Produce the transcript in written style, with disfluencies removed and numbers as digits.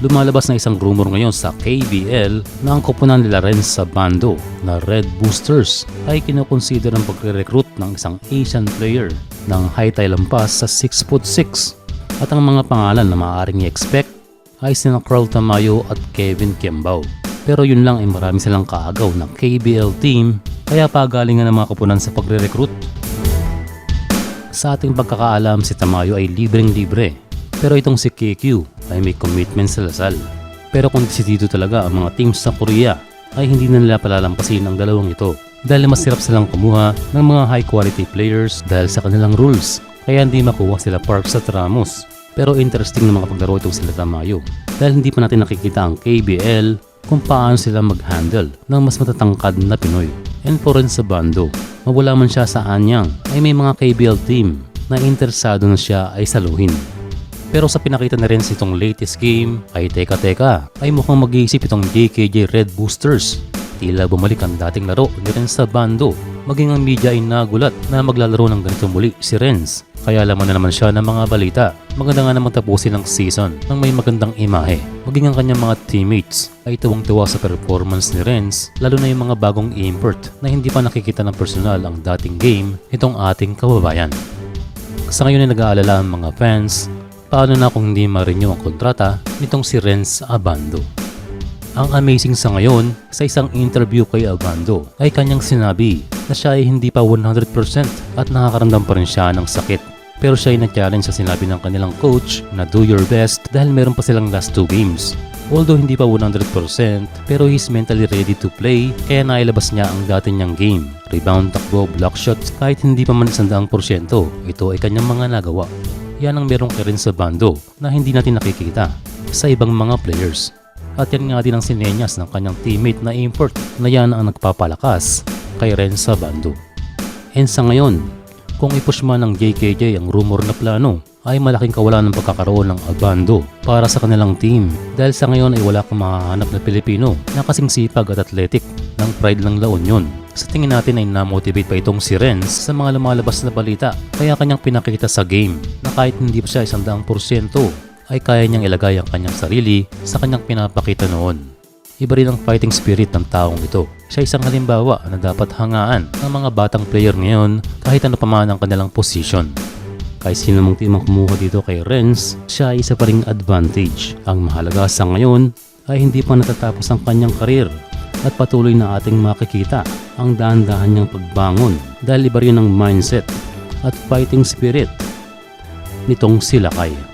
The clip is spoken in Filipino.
Lumalabas na isang rumor ngayon sa KBL na ang koponan nila Renz Abando na Red Boosters ay kinukonsider ang pagre-recruit ng isang Asian player ng height ay lampas sa 6'6". At ang mga pangalan na maaaring i-expect ay sina Carl Tamayo at Kevin Kiambao. Pero yun lang ay marami silang kaagaw ng KBL team kaya pagalingan ng mga koponan sa pagre-recruit. Sa ating pagkakaalam, si Tamayo ay libreng-libre. Pero itong si KQ ay may commitment sa Lasal. Pero kung desidido talaga ang mga teams sa Korea ay hindi na nila palalampasin ang dalawang ito dahil mas hirap silang kumuha ng mga high quality players dahil sa kanilang rules kaya hindi makuha sila Parks at Ramos. Pero interesting na mga paglaro itong sila Tamayo dahil hindi pa natin nakikita ang KBL kung paano sila mag-handle ng mas matatangkad na Pinoy. And for Renz Abando, mawala man siya sa Anyang ay may mga KBL team na interesado na siya ay saluhin. Pero sa pinakita na rin sa itong latest game ay teka ay mukhang mag-iisip itong JKJ Red Boosters. Tila bumalik ang dating laro ni Renz Abando. Maging ang media ay nagulat na maglalaro ng ganito muli si Renz. Kaya laman na naman siya ng mga balita. Maganda nga naman tapusin ang season ng may magandang imahe. Maging ang kanyang mga teammates ay tuwang-tuwa sa performance ni Renz, lalo na yung mga bagong import na hindi pa nakikita ng personal ang dating game itong ating kababayan. Sa ngayon ay nag-aalala ang mga fans, paano na kung hindi ma-renew ang kontrata nitong si Renz Abando. Ang amazing sa ngayon, sa isang interview kay Abando ay kanyang sinabi na siya ay hindi pa 100% at nakakaramdam pa rin siya ng sakit. Pero siya ay nag-challenge sa sinabi ng kanilang coach na do your best dahil meron pa silang last 2 games. Although hindi pa 100% pero he's mentally ready to play kaya nailabas niya ang dati niyang game. Rebound, takbo, block shots kahit hindi pa man 100%, ito ay kanyang mga nagawa. Yan ang merong kay Renz Abando na hindi natin nakikita sa ibang mga players. At yan nga din ang sinenyas ng kanyang teammate na import na yan ang nagpapalakas kay Renz Abando. And sa ngayon, kung ipush man ng JKJ ang rumor na plano, ay malaking kawalan ng pagkakaroon ng Abando para sa kanilang team dahil sa ngayon ay wala kang mahahanap na Pilipino na kasing sipag at athletic ng pride ng La Union. Sa tingin natin ay na-motivate pa itong si Renz sa mga lumalabas na balita kaya kanyang pinakita sa game na kahit hindi pa siya 100% ay kaya niyang ilagay ang kanyang sarili sa kanyang pinapakita noon. Iba rin ang fighting spirit ng taong ito. Siya isang halimbawa na dapat hangaan ng mga batang player ngayon kahit ano pa man ang kanilang position. Kahit sino mong team ang kumuha dito kay Renz, siya ay isa pa ring advantage. Ang mahalaga sa ngayon ay hindi pa natatapos ang kanyang karir at patuloy na ating makikita ang dahan-dahan niyang pagbangon dahil iba rin ang mindset at fighting spirit nitong si Lakay.